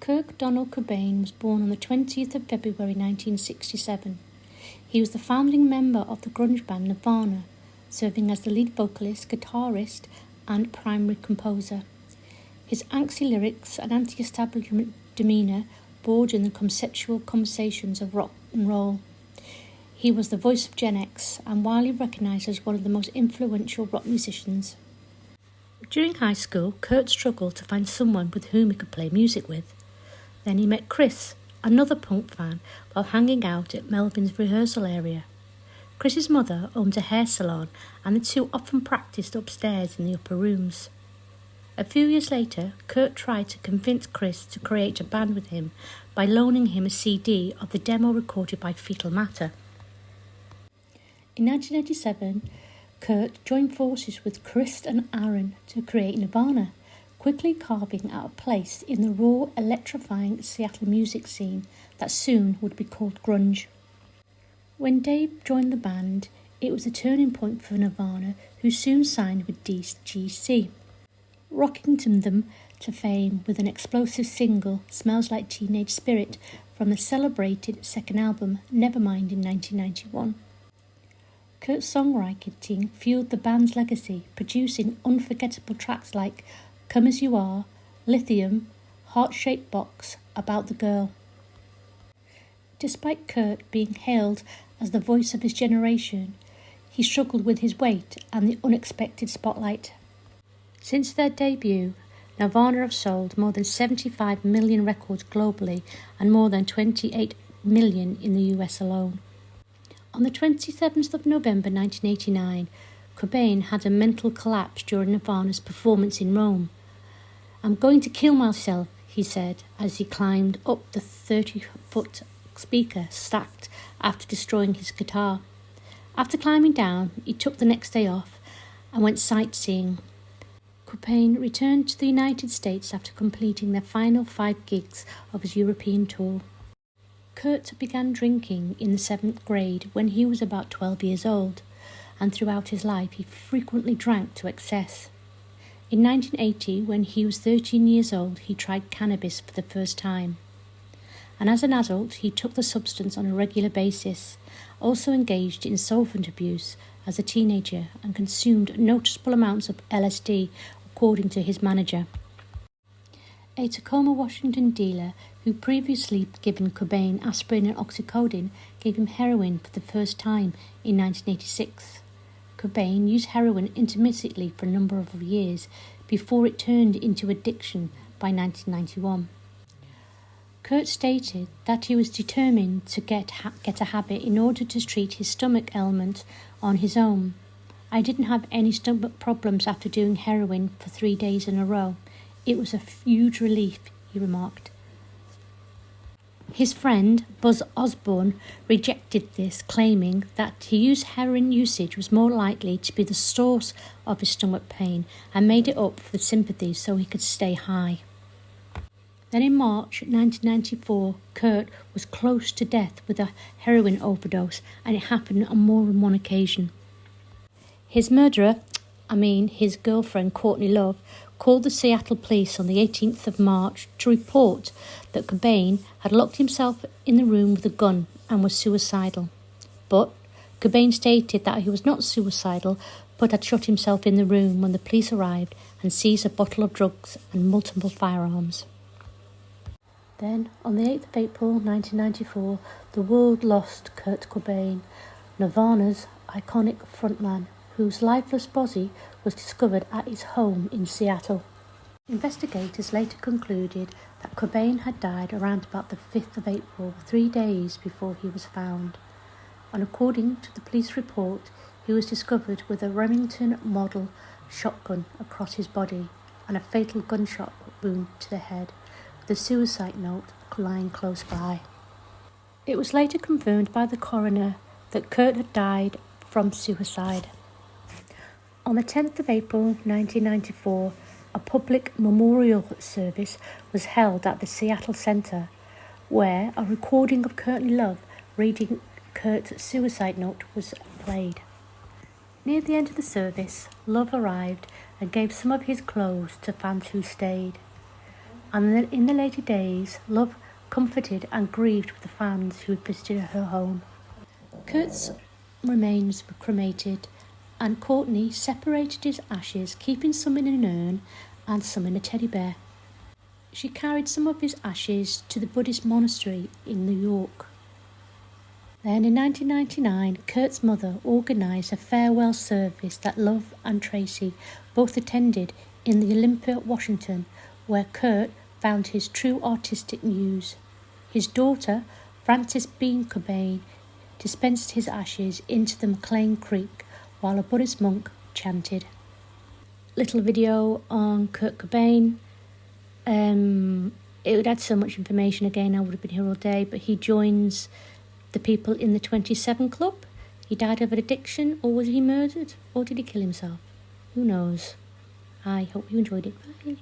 Kurt Cobain was born on the 20th of February 1967. He was the founding member of the grunge band Nirvana, serving as the lead vocalist, guitarist, and primary composer. His angsty lyrics and anti-establishment demeanour bordered in the conceptual conversations of rock and roll. He was the voice of Gen X and widely recognised as one of the most influential rock musicians. During high school, Kurt struggled to find someone with whom he could play music with. Then he met Chris, another punk fan, while hanging out at Melvin's rehearsal area. Chris's mother owned a hair salon, and the two often practised upstairs in the upper rooms. A few years later, Kurt tried to convince Chris to create a band with him by loaning him a CD of the demo recorded by Fetal Matter. In 1987, Kurt joined forces with Chris and Aaron to create Nirvana, quickly carving out a place in the raw, electrifying Seattle music scene that soon would be called grunge. When Dave joined the band, it was a turning point for Nirvana, who soon signed with DGC, rocking them to fame with an explosive single, Smells Like Teenage Spirit, from the celebrated second album, Nevermind, in 1991. Kurt's songwriting fueled the band's legacy, producing unforgettable tracks like Come As You Are, Lithium, Heart-Shaped Box, About the Girl. Despite Kurt being hailed as the voice of his generation, he struggled with his weight and the unexpected spotlight. Since their debut, Nirvana have sold more than 75 million records globally and more than 28 million in the US alone. On the 27th of November 1989, Cobain had a mental collapse during Nirvana's performance in Rome. "I'm going to kill myself," he said as he climbed up the 30-foot speaker stacked after destroying his guitar. After climbing down, he took the next day off and went sightseeing. Cobain returned to the United States after completing their final 5 gigs of his European tour. Kurt began drinking in the 7th grade when he was about 12 years old, and throughout his life he frequently drank to excess. In 1980, when he was 13 years old, he tried cannabis for the first time. And as an adult, he took the substance on a regular basis, also engaged in solvent abuse as a teenager, and consumed noticeable amounts of LSD, according to his manager. A Tacoma, Washington dealer who previously given Cobain aspirin and oxycodone gave him heroin for the first time in 1986. Cobain used heroin intermittently for a number of years before it turned into addiction by 1991. Kurt stated that he was determined to get a habit in order to treat his stomach ailment on his own. "I didn't have any stomach problems after doing heroin for 3 days in a row. It was a huge relief," he remarked. His friend, Buzz Osborne, rejected this, claiming that his heroin usage was more likely to be the source of his stomach pain and made it up for the sympathy so he could stay high. Then in March 1994, Kurt was close to death with a heroin overdose, and it happened on more than one occasion. His his girlfriend Courtney Love, called the Seattle police on the 18th of March to report that Cobain had locked himself in the room with a gun and was suicidal. But Cobain stated that he was not suicidal, but had shot himself in the room when the police arrived and seized a bottle of drugs and multiple firearms. Then, on the 8th of April 1994, the world lost Kurt Cobain, Nirvana's iconic frontman, whose lifeless body was discovered at his home in Seattle. Investigators later concluded that Cobain had died around about the 5th of April, 3 days before he was found. And according to the police report, he was discovered with a Remington model shotgun across his body and a fatal gunshot wound to the head, with a suicide note lying close by. It was later confirmed by the coroner that Kurt had died from suicide. On the 10th of April 1994, a public memorial service was held at the Seattle Center, where a recording of Courtney Love reading Kurt's suicide note was played. Near the end of the service, Love arrived and gave some of his clothes to fans who stayed. and in the later days, Love comforted and grieved with the fans who had visited her home. Kurt's remains were cremated, and Courtney separated his ashes, keeping some in an urn and some in a teddy bear. She carried some of his ashes to the Buddhist monastery in New York. Then in 1999, Kurt's mother organised a farewell service that Love and Tracy both attended in the Olympia, Washington, where Kurt found his true artistic muse. His daughter, Frances Bean Cobain, dispensed his ashes into the McLean Creek while a Buddhist monk chanted. Little video on Kurt Cobain. It would add so much information again, I would have been here all day, but he joins the people in the 27 Club. He died of an addiction, or was he murdered, or did he kill himself? Who knows? I hope you enjoyed it. Bye.